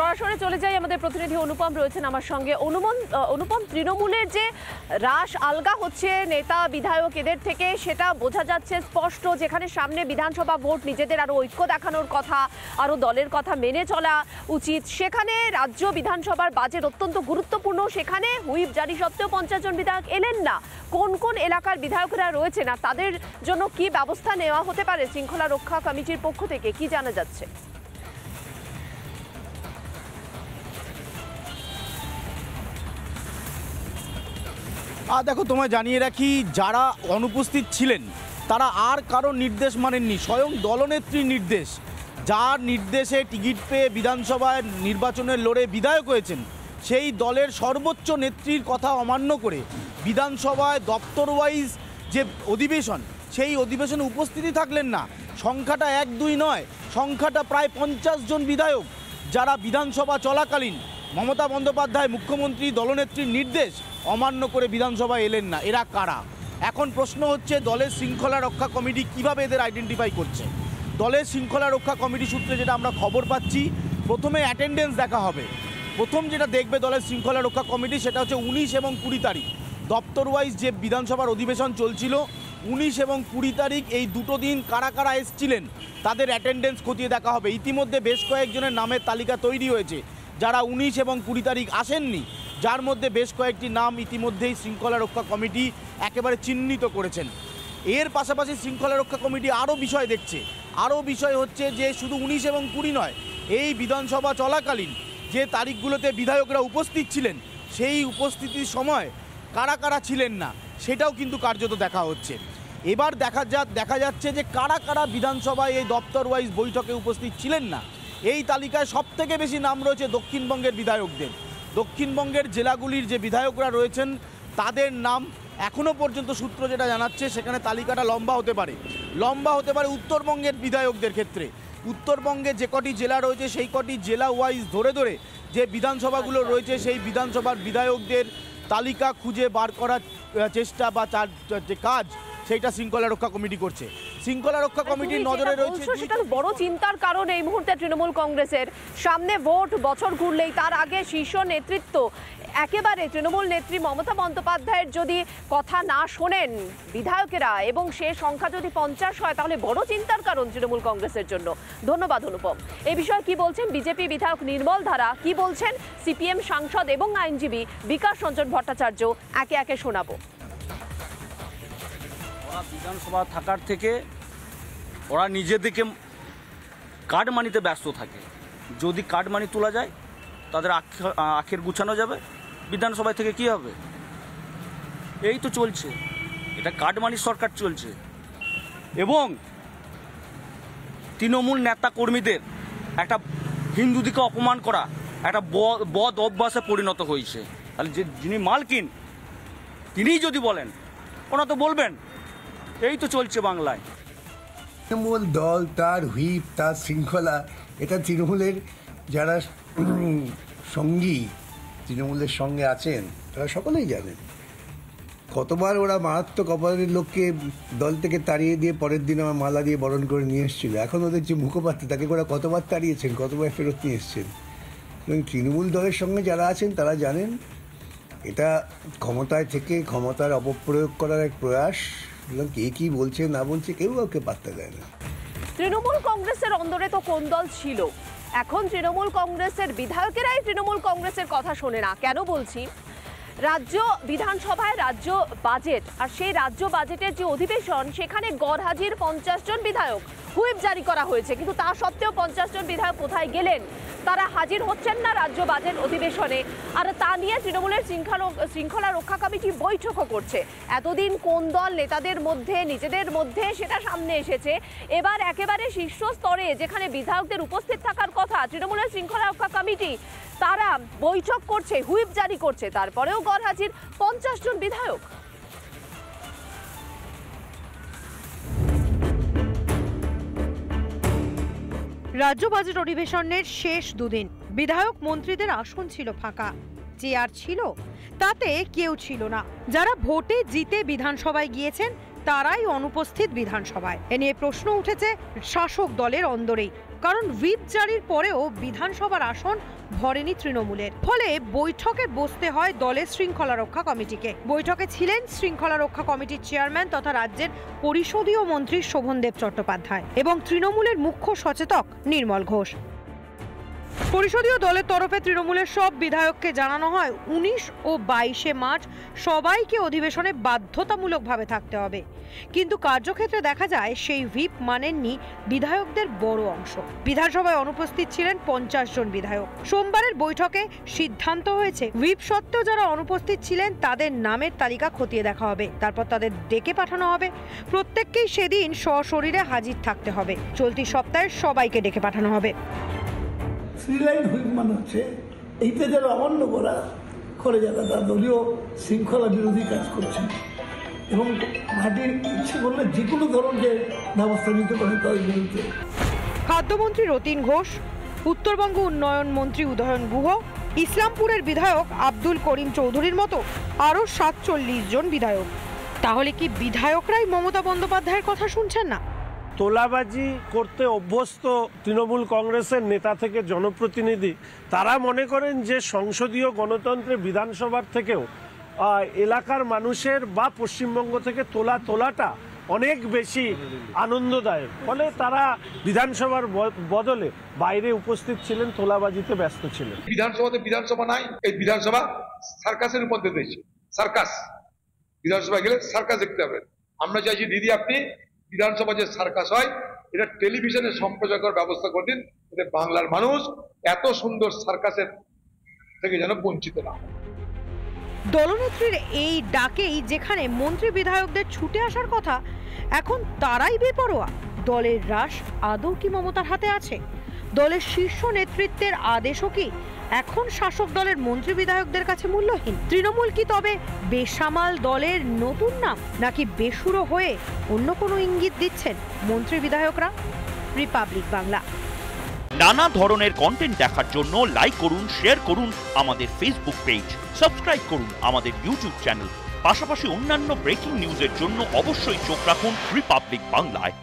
সরাসরি চলে যাই, আমাদের প্রতিনিধি অনুপম রয়েছেন আমার সঙ্গে। অনুপম, তৃণমূলের যে রাশ আলগা হচ্ছে নেতা বিধায়ক এদের থেকে, সেটা বোঝা যাচ্ছে স্পষ্ট। যেখানে সামনে বিধানসভা ভোট, নিজেদের আরো ঐক্য দেখানোর কথা, আরো দলের কথা মেনে চলা উচিত, সেখানে রাজ্য বিধানসভার বাজেট অত্যন্ত গুরুত্বপূর্ণ। সেখানে হুইপ জারি সত্ত্বেও 50 জন বিধায়ক এলেন না। কোন কোন এলাকার বিধায়করা রয়েছেন আর তাদের জন্য কি ব্যবস্থা নেওয়া হতে পারে শৃঙ্খলা রক্ষা কমিটির পক্ষ থেকে, কি জানা যাচ্ছে? দেখো, তোমায় জানিয়ে রাখি, যারা অনুপস্থিত ছিলেন তারা আর কারো নির্দেশ মানেননি। স্বয়ং দলনেত্রীর নির্দেশ, যার নির্দেশে টিকিট পেয়ে বিধানসভায় নির্বাচনের লড়ে বিধায়ক হয়েছেন, সেই দলের সর্বোচ্চ নেত্রীর কথা অমান্য করে বিধানসভায় দপ্তর ওয়াইজ যে অধিবেশন, সেই অধিবেশনে উপস্থিতি থাকলেন না। সংখ্যাটা 1-2 নয়, সংখ্যাটা প্রায় 50 জন বিধায়ক, যারা বিধানসভা চলাকালীন মমতা বন্দ্যোপাধ্যায় মুখ্যমন্ত্রী দলনেত্রীর নির্দেশ অমান্য করে বিধানসভায় এলেন না। এরা কারা? এখন প্রশ্ন হচ্ছে, দলের শৃঙ্খলা রক্ষা কমিটি কিভাবে এদের আইডেন্টিফাই করছে? দলের শৃঙ্খলা রক্ষা কমিটি সূত্রে যেটা আমরা খবর পাচ্ছি, প্রথমে অ্যাটেন্ডেন্স দেখা হবে। প্রথম যেটা দেখবে দলের শৃঙ্খলা রক্ষা কমিটি, সেটা হচ্ছে 19 এবং 20 তারিখ দপ্তর ওয়াইজ যে বিধানসভার অধিবেশন চলছিল, 19 এবং 20 তারিখ এই দুটো দিন কারা কারা এসেছিলেন তাদের অ্যাটেন্ডেন্স খতিয়ে দেখা হবে। ইতিমধ্যে বেশ কয়েকজনের নামের তালিকা তৈরি হয়েছে যারা 19 এবং 20 তারিখ আসেননি, যার মধ্যে বেশ কয়েকটি নাম ইতিমধ্যেই শৃঙ্খলা রক্ষা কমিটি একেবারে চিহ্নিত করেছেন। এর পাশাপাশি শৃঙ্খলা রক্ষা কমিটি আরও বিষয় দেখছে। আরও বিষয় হচ্ছে যে শুধু 19 এবং 20 নয়, এই বিধানসভা চলাকালীন যে তারিখগুলোতে বিধায়করা উপস্থিত ছিলেন, সেই উপস্থিতির সময় কারা কারা ছিলেন না সেটাও কিন্তু কার্যত দেখা হচ্ছে। এবার দেখা যাচ্ছে যে কারা কারা বিধানসভায় এই দপ্তর ওয়াইজ বৈঠকে উপস্থিত ছিলেন না। এই তালিকায় সবথেকে বেশি নাম রয়েছে দক্ষিণবঙ্গের বিধায়কদের। দক্ষিণবঙ্গের জেলাগুলির যে বিধায়করা রয়েছেন তাদের নাম এখনও পর্যন্ত সূত্র যেটা জানাচ্ছে, সেখানে তালিকাটা লম্বা হতে পারে উত্তরবঙ্গের বিধায়কদের ক্ষেত্রে। উত্তরবঙ্গে যে কটি জেলা রয়েছে, সেই কটি জেলা ওয়াইজ ধরে ধরে যে বিধানসভাগুলো রয়েছে, সেই বিধানসভার বিধায়কদের তালিকা খুঁজে বার করার চেষ্টা বা যে কাজ, সেইটা শৃঙ্খলা রক্ষা কমিটি করছে। শৃঙ্খলা রক্ষা কমিটির নজরে রয়েছে। সেটা বড় চিন্তার কারণ এই মুহূর্তে তৃণমূল কংগ্রেসের। সামনে ভোট, বছর ঘুরলেই তার আগে শীর্ষ নেতৃত্ব একেবারে তৃণমূল নেত্রী মমতা বন্দ্যোপাধ্যায়ের যদি কথা না শোনেন বিধায়কেরা, এবং সে সংখ্যা যদি 50 হয়, তাহলে বড় চিন্তার কারণ তৃণমূল কংগ্রেসের জন্য। ধন্যবাদ অনুপম। এই বিষয়ে কি বলছেন বিজেপি বিধায়ক নির্মল ধারা, কি বলছেন সিপিএম সাংসদ এবং আইনজীবী বিকাশ রঞ্জন ভট্টাচার্য, একে একে শোনাবো। বিধানসভা থাকার থেকে ওরা নিজেদেরকে কাটমানিতে ব্যস্ত থাকে। যদি কাটমানি তোলা যায়, তাদের আখের গুছানো যাবে। বিধানসভা থেকে কি হবে? এই তো চলছে, এটা কাটমানির সরকার চলছে। এবং তৃণমূল নেতা কর্মীদের একটা হিন্দুদিকে অপমান করা একটা বদ অভ্যাসে পরিণত হয়েছে। তাহলে যিনি মালকিন, তিনিই যদি বলেন, ওরা তো বলবেন। এই তো চলছে বাংলায়। তৃণমূল দল, তার হুইপ, তার শৃঙ্খলা, এটা তৃণমূলের যারা সঙ্গী, তৃণমূলের সঙ্গে আছেন, তারা সকলেই জানেন। কতবার ওরা মারাত্মক অপরাধের লোককে দল থেকে তাড়িয়ে দিয়ে পরের দিন আমার মালা দিয়ে বরণ করে নিয়ে এসেছিল। এখন ওদের যে মুখপাত্র, তাকে ওরা কতবার তাড়িয়েছেন, কতবার ফেরত নিয়ে এসছেন। এবং তৃণমূল দলের সঙ্গে যারা আছেন তারা জানেন এটা ক্ষমতায় থেকে ক্ষমতার অপপ্রয়োগ করার এক প্রয়াস। কে কি বলছে না বলছে কেউ কাউকে পাত্তা দেয় না। তৃণমূল কংগ্রেসের অন্দরে তো কোন দল ছিল, এখন তৃণমূল কংগ্রেসের বিধায়কেরাই তৃণমূল কংগ্রেসের কথা শোনে না। কেন বলছি? রাজ্য বিধানসভায় রাজ্য বাজেট, আর সেই রাজ্য বাজেটের যে অধিবেশন, সেখানে গড় হাজির 50 জন বিধায়ক। হুইপ জারি করা হয়েছে, কিন্তু তা সত্ত্বেও 50 জন বিধায়ক কোথায় গেলেন? তারা হাজির হচ্ছেন না রাজ্য বাজেট অধিবেশনে। আর তা নিয়ে তৃণমূলের শৃঙ্খলা রক্ষা কমিটি বৈঠকও করছে। এতদিন কোন দল নেতাদের মধ্যে, নিজেদের মধ্যে, সেটা সামনে এসেছে। এবার একেবারে শীর্ষ স্তরে, যেখানে বিধায়কদের উপস্থিত থাকার কথা, তৃণমূলের শৃঙ্খলা রক্ষা কমিটি তারা বৈঠক করছে, হুইপ জারি করছে, তারপরেও গড় হাজির 50 জন বিধায়ক। রাজ্য বাজেট অধিবেশনের শেষ দুদিন বিধায়ক মন্ত্রীদের আসন ছিল ফাঁকা, চেয়ার ছিল, তাতে কেউ ছিল না। যারা ভোটে জিতে বিধানসভায় গিয়েছেন তারাই অনুপস্থিত বিধানসভায়। এ নিয়ে প্রশ্ন উঠেছে শাসক দলের অন্দরেই। কারণ হুইপ জারির পরেও বিধানসভার আসন ভরেনি তৃণমূলের। ফলে বৈঠকে বসতে হয় দলের শৃঙ্খলা রক্ষা কমিটিকে। বৈঠকে ছিলেন শৃঙ্খলা রক্ষা কমিটির চেয়ারম্যান তথা রাজ্যের পরিষদীয় মন্ত্রী শোভনদেব চট্টোপাধ্যায় এবং তৃণমূলের মুখ্য সচেতক নির্মল ঘোষ। পরিষদীয় দলের তরফে তৃণমূলের সব বিধায়ককে জানানো হয় 19 ও 22 মার্চ সবাইকে অধিবেশনে বাধ্যতামূলকভাবে থাকতে হবে, কিন্তু কার্যক্ষেত্রে দেখা যায় সেই হুইপ মানেননি বিধায়কদের বড় অংশ। বিধানসভায় অনুপস্থিত ছিলেন 50 জন বিধায়ক। সোমবারের বৈঠকে সিদ্ধান্ত হয়েছে হুইপ সত্ত্বেও যারা অনুপস্থিত ছিলেন তাদের নামের তালিকা খতিয়ে দেখা হবে, তারপর তাদের ডেকে পাঠানো হবে। প্রত্যেককেই সেদিন সশরীরে হাজির থাকতে হবে। চলতি সপ্তাহে সবাইকে ডেকে পাঠানো হবে। শ্রীলাইন হুইপ মানে হচ্ছে এইটা যারা অমান্য করে যারা তার দলীয় শৃঙ্খলা বিরোধী কাজ করছেন এবং পার্টির ইচ্ছে করলে যে কোনো ধরনের ব্যবস্থা নিতে পারে তাদের বিরুদ্ধে। খাদ্যমন্ত্রী রতিন ঘোষ, উত্তরবঙ্গ উন্নয়ন মন্ত্রী উদয়ন গুহ, ইসলামপুরের বিধায়ক আব্দুল করিম চৌধুরীর মতো আরও 47 জন বিধায়ক। তাহলে কি বিধায়করাই মমতা বন্দ্যোপাধ্যায়ের কথা শুনছেন না? তোলাবাজি করতে অভ্যস্ত তৃণমূল কংগ্রেসের নেতা থেকে জনপ্রতিনিধি তারা মনে করেন যে সংসদীয় গণতন্ত্রে বিধানসভার থেকেও এলাকার মানুষের বা পশ্চিমবঙ্গ থেকে তোলাটা অনেক বেশি আনন্দদায়ক। ফলে তারা বিধানসভার বদলে বাইরে উপস্থিত ছিলেন, তোলাবাজিতে ব্যস্ত ছিলেন। বিধানসভাতে বিধানসভা নাই, এই বিধানসভা সার্কাসের উপর দিয়েছে। সার্কাস বিধানসভা গেলে সার্কাস দেখতে হবে। আমরা চাইছি দিদি আপনি বিধানসভা যে সার্কাস হয় এটা টেলিভিশনে সম্প্রচার করার ব্যবস্থা করে দিন, যাতে বাংলার মানুষ এত সুন্দর সার্কাসের থেকে যেন বঞ্চিত না। দলনেত্রীর এই ডাকেই যেখানে মন্ত্রী বিধায়কদের ছুটে আসার কথা, এখন তারাই বেপরোয়া। দলের হ্রাস আদৌ কি মমতার হাতে আছে? দলের শীর্ষ নেতৃত্বের আদেশও কি এখন শাসক দলের মন্ত্রী বিধায়কদের কাছে মূল্যহীন? তৃণমূল কি তবে বেসামাল দলের নতুন নাম, নাকি বেসুরো হয়ে অন্য কোনো ইঙ্গিত দিচ্ছেন মন্ত্রী বিধায়করা? রিপাবলিক বাংলা। নানা ধরনের কন্টেন্ট দেখার জন্য লাইক করুন, শেয়ার করুন আমাদের ফেসবুক পেজ, সাবস্ক্রাইব করুন আমাদের ইউটিউব চ্যানেল। পাশাপাশি অন্যান্য ব্রেকিং নিউজের জন্য অবশ্যই চোখ রাখুন রিপাবলিক বাংলায়।